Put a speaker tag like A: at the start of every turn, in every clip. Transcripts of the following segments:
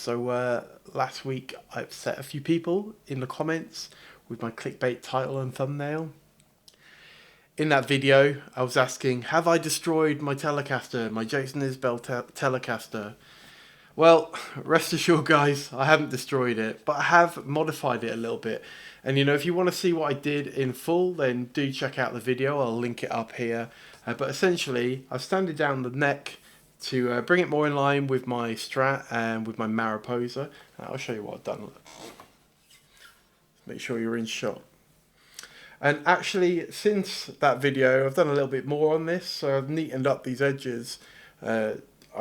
A: So last week I upset a few people in the comments with my clickbait title and thumbnail. In that video I was asking, have I destroyed my Telecaster, my Jason Isbell Telecaster? Well, rest assured guys, I haven't destroyed it, but I have modified it a little bit. And you know, if you want to see what I did in full, then do check out the video, I'll link it up here. But essentially, I've sanded down the neck to bring it more in line with my Strat and with my Mariposa. I'll show you what I've done. Make sure you're in shot. And actually, since that video, I've done a little bit more on this, so I've neatened up these edges. I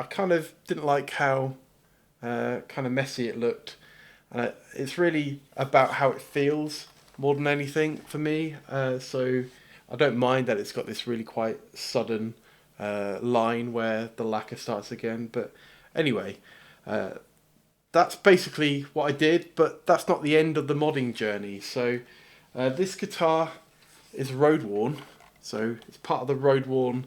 A: kind of didn't like how kind of messy it looked. It's really about how it feels more than anything for me. So I don't mind that it's got this really quite sudden line where the lacquer starts again. But anyway, that's basically what I did, but that's not the end of the modding journey. So this guitar is road worn, so it's part of the road worn,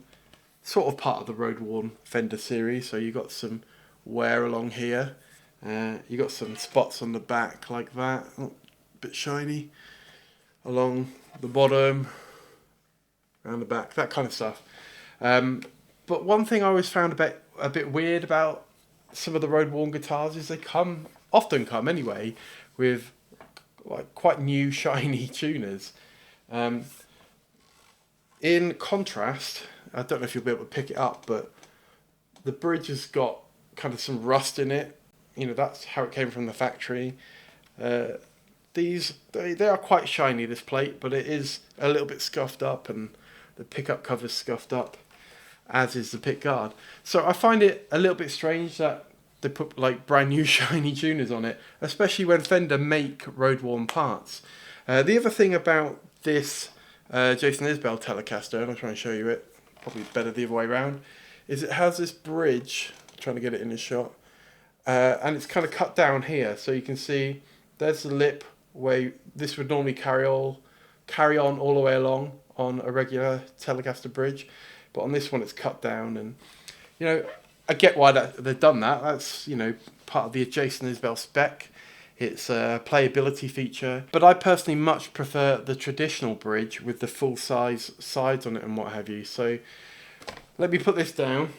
A: sort of part of the road worn Fender series. So you got some wear along here, you got some spots on the back like that, a bit shiny, along the bottom, around the back, that kind of stuff. But one thing I always found a bit weird about some of the road worn guitars is they often come anyway with like quite new shiny tuners. In contrast, I don't know if you'll be able to pick it up, but the bridge has got kind of some rust in it. You know, that's how it came from the factory. They are quite shiny, this plate, but it is a little bit scuffed up, and the pickup cover's scuffed up, as is the pick guard. So I find it a little bit strange that they put like brand new shiny tuners on it, especially when Fender make road worn parts. The other thing about this Jason Isbell Telecaster, and I'll try and show you it, probably better the other way around, is it has this bridge, trying to get it in the shot, and it's kind of cut down here, so you can see there's the lip where this would normally carry on all the way along on a regular Telecaster bridge, but on this one it's cut down. And you know, I get why they've done that. That's, you know, part of the Jason Isbell spec. It's a playability feature, but I personally much prefer the traditional bridge with the full size sides on it and what have you. So let me put this down.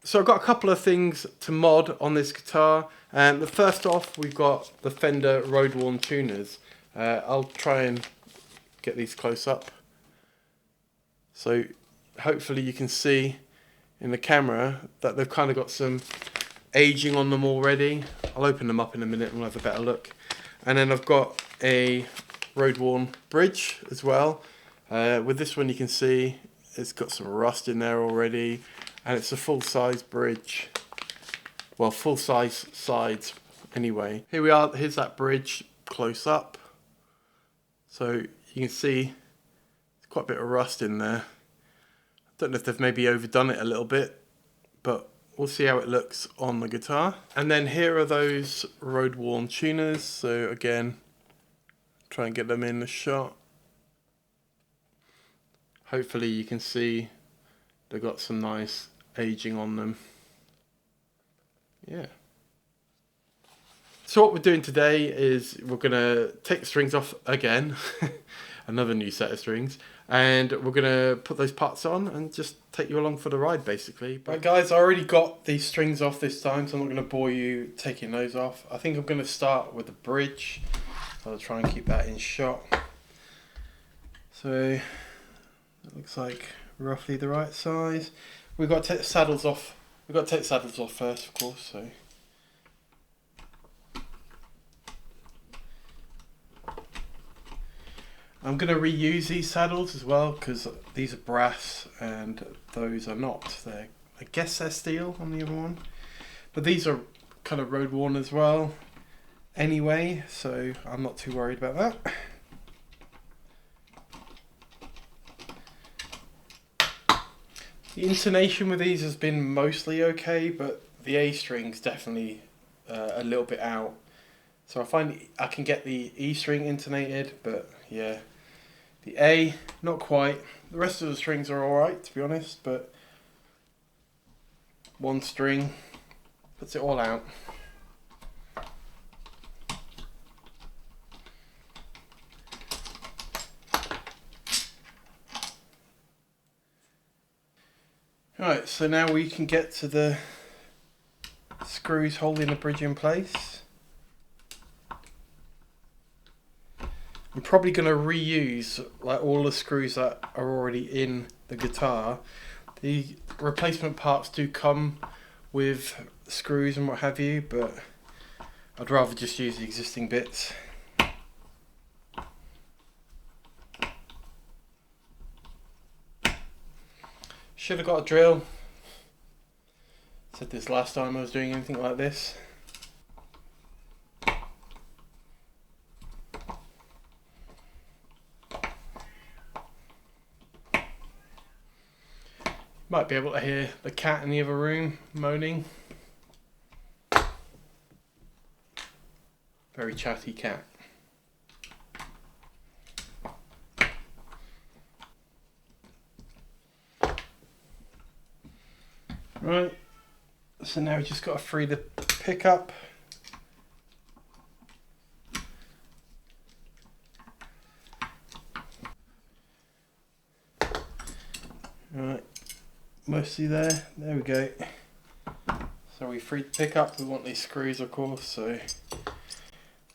A: So I've got a couple of things to mod on this guitar. And the first off, we've got the Fender road worn tuners. I'll try and get these close up. So hopefully you can see in the camera that they've kind of got some aging on them already. I'll open them up in a minute and we'll have a better look. And then I've got a road worn bridge as well. With this one you can see it's got some rust in there already, and it's a full size bridge. Well, full size sides anyway. Here we are, here's that bridge close up. So you can see there's quite a bit of rust in there. I don't know if they've maybe overdone it a little bit, but we'll see how it looks on the guitar. And then here are those road worn tuners. So again, try and get them in the shot. Hopefully you can see they've got some nice aging on them. Yeah. So what we're doing today is we're going to take the strings off again. Another new set of strings. And we're going to put those parts on and just take you along for the ride, basically. Right guys, I already got these strings off this time, so I'm not going to bore you taking those off. I think I'm going to start with the bridge. I'll try and keep that in shot. So it looks like roughly the right size. We've got to take the saddles off. We've got to take the saddles off first, of course. So I'm going to reuse these saddles as well, because these are brass and those are not. I guess they're steel on the other one, but these are kind of road worn as well anyway, so I'm not too worried about that. The intonation with these has been mostly okay, but the A string's definitely a little bit out. So I find I can get the E string intonated, but yeah, the A, not quite. The rest of the strings are alright, to be honest, but one string puts it all out. Right, so now we can get to the screws holding the bridge in place. I'm probably going to reuse like all the screws that are already in the guitar. The replacement parts do come with screws and what have you, but I'd rather just use the existing bits. Should have got a drill. Said this last time I was doing anything like this. Might be able to hear the cat in the other room moaning. Very chatty cat. Right, so now we just got to free the pickup. Right, mostly there we go. So we freed the pickup. We want these screws, of course, so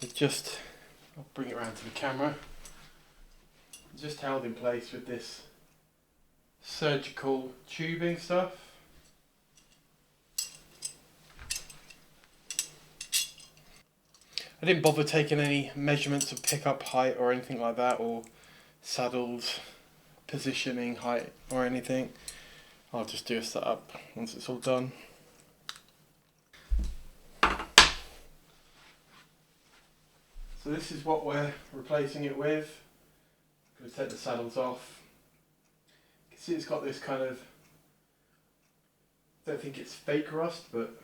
A: it's just, I'll bring it around to the camera, just held in place with this surgical tubing stuff. I didn't bother taking any measurements of pickup height or anything like that, or saddles positioning height or anything. I'll just do a setup once it's all done. So this is what we're replacing it with. I'm going to take the saddles off. You can see it's got this kind of, I don't think it's fake rust, but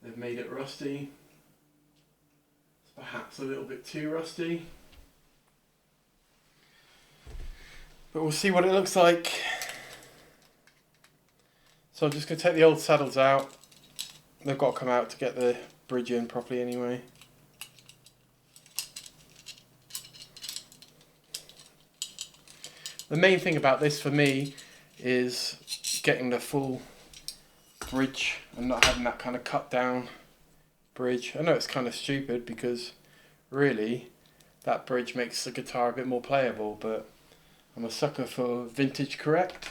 A: they've made it rusty. It's perhaps a little bit too rusty. But we'll see what it looks like. So I'm just going to take the old saddles out. They've got to come out to get the bridge in properly anyway. The main thing about this for me is getting the full bridge and not having that kind of cut down bridge. I know it's kind of stupid because really that bridge makes the guitar a bit more playable, but I'm a sucker for vintage correct,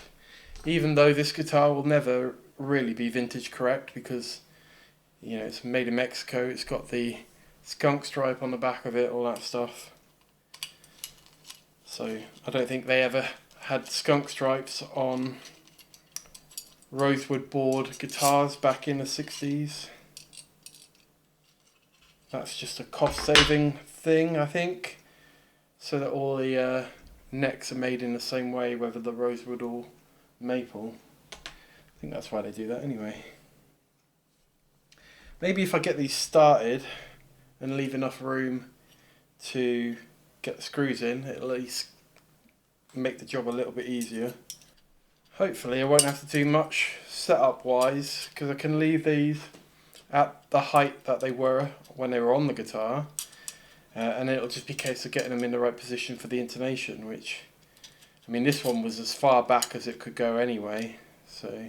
A: even though this guitar will never really be vintage correct because, you know, it's made in Mexico, it's got the skunk stripe on the back of it, all that stuff. So I don't think they ever had skunk stripes on rosewood board guitars back in the 60s. That's just a cost saving thing, I think, so that all the necks are made in the same way, whether the rosewood or maple. I think that's why they do that anyway. Maybe if I get these started and leave enough room to get the screws in, it'll at least make the job a little bit easier. Hopefully I won't have to do much setup wise because I can leave these at the height that they were when they were on the guitar, and it'll just be a case of getting them in the right position for the intonation, which, I mean, this one was as far back as it could go anyway, so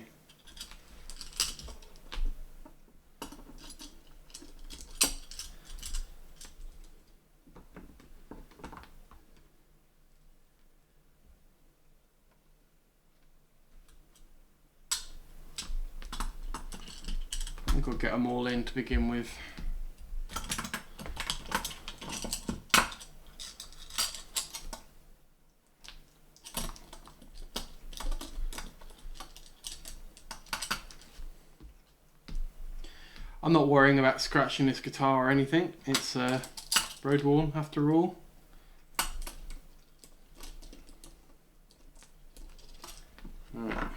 A: I've got to get them all in to begin with. I'm not worrying about scratching this guitar or anything. It's road worn after all. Right.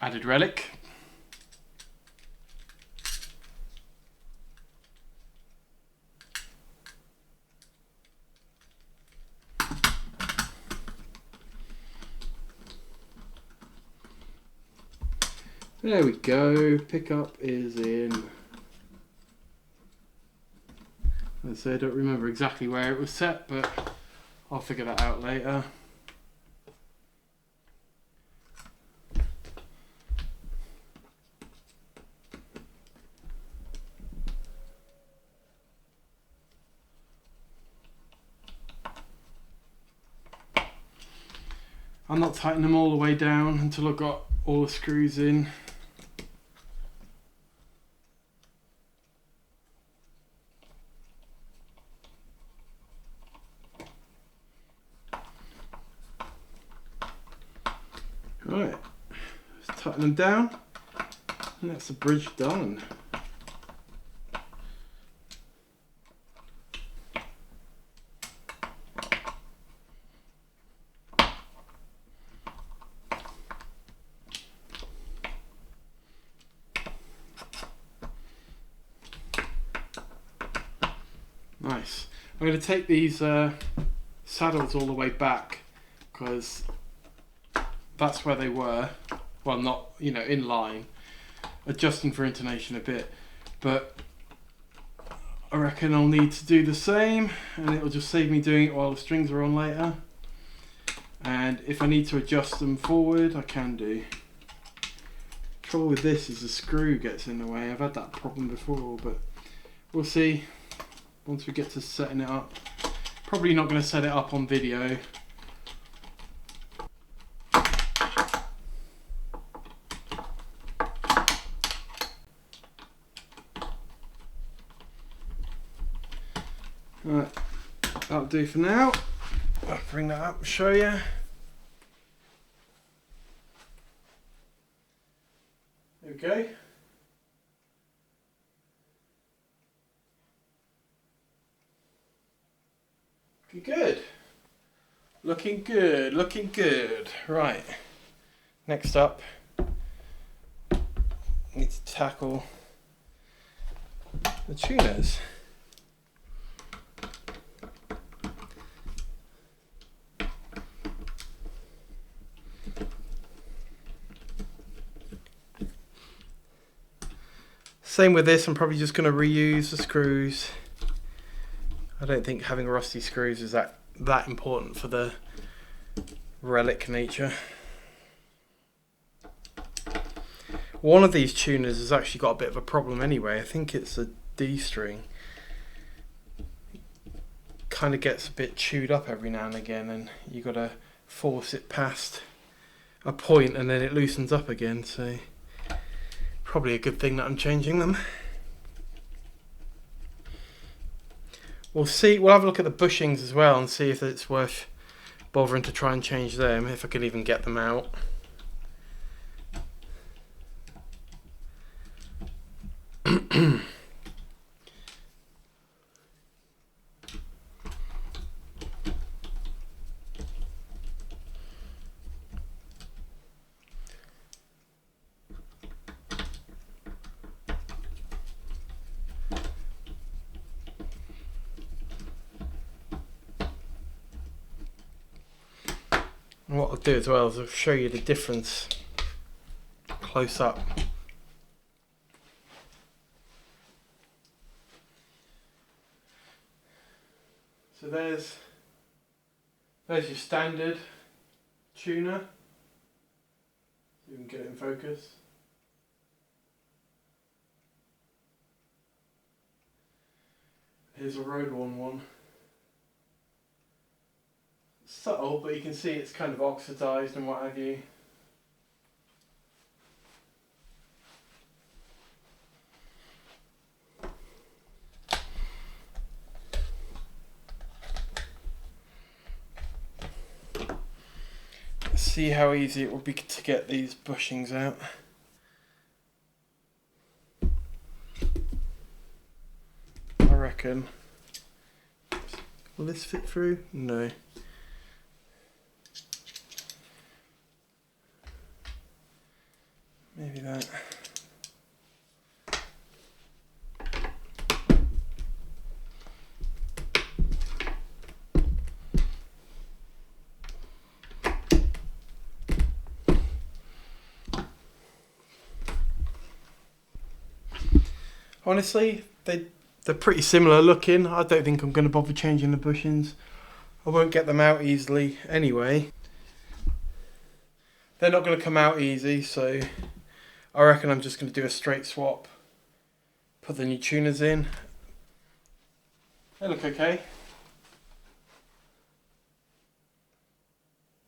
A: Added relic. There we go, pickup is in. Let's say I don't remember exactly where it was set, but I'll figure that out later. I'll not tighten them all the way down until I've got all the screws in. Right, let's tighten them down, and that's the bridge done. Nice. I'm going to take these saddles all the way back because that's where they were. Well, not, you know, in line. Adjusting for intonation a bit. But I reckon I'll need to do the same, and it'll just save me doing it while the strings are on later. And if I need to adjust them forward, I can do. Trouble with this is the screw gets in the way. I've had that problem before, but we'll see once we get to setting it up. Probably not going to set it up on video. Right, that'll do for now. I'll bring that up and show you. There we go. Looking good. Looking good, looking good. Right, next up, I need to tackle the tuners. Same with this, I'm probably just going to reuse the screws. I don't think having rusty screws is that important for the relic nature. One of these tuners has actually got a bit of a problem anyway. I think it's a D string. Kind of gets a bit chewed up every now and again, and you got to force it past a point and then it loosens up again, so probably a good thing that I'm changing them. We'll see, we'll have a look at the bushings as well and see if it's worth bothering to try and change them, if I can even get them out. And what I'll do as well is I'll show you the difference close up. So there's your standard tuner. You can get it in focus. Here's a road-worn one. Subtle, but you can see it's kind of oxidized and what have you. Let's see how easy it will be to get these bushings out. I reckon. Will this fit through? No. Maybe that. Honestly, they're pretty similar looking. I don't think I'm going to bother changing the bushings. I won't get them out easily anyway. They're not going to come out easy, so I reckon I'm just going to do a straight swap. Put the new tuners in. They look okay.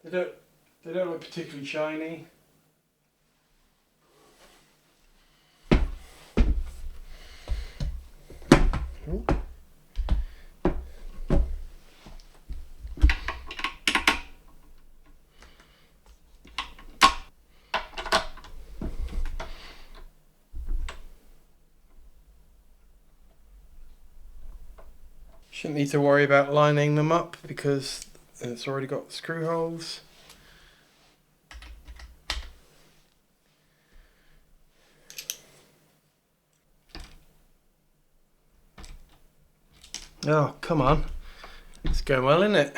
A: They don't look particularly shiny. Ooh. Shouldn't need to worry about lining them up because it's already got screw holes. Oh, come on. It's going well, isn't it?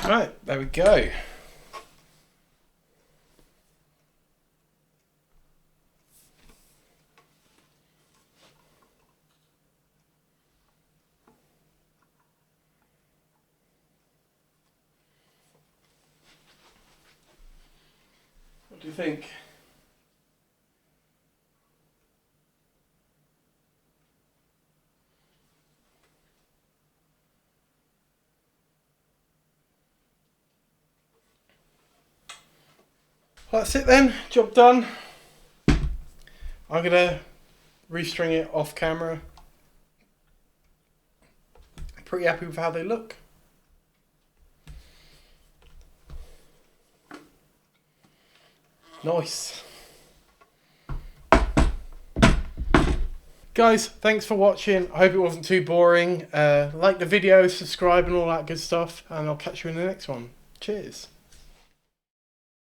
A: Right, there we go. What do you think? That's it then, job done. I'm gonna restring it off camera. Pretty happy with how they look. Nice. Guys, thanks for watching. I hope it wasn't too boring. Like the video, subscribe and all that good stuff, and I'll catch you in the next one. Cheers.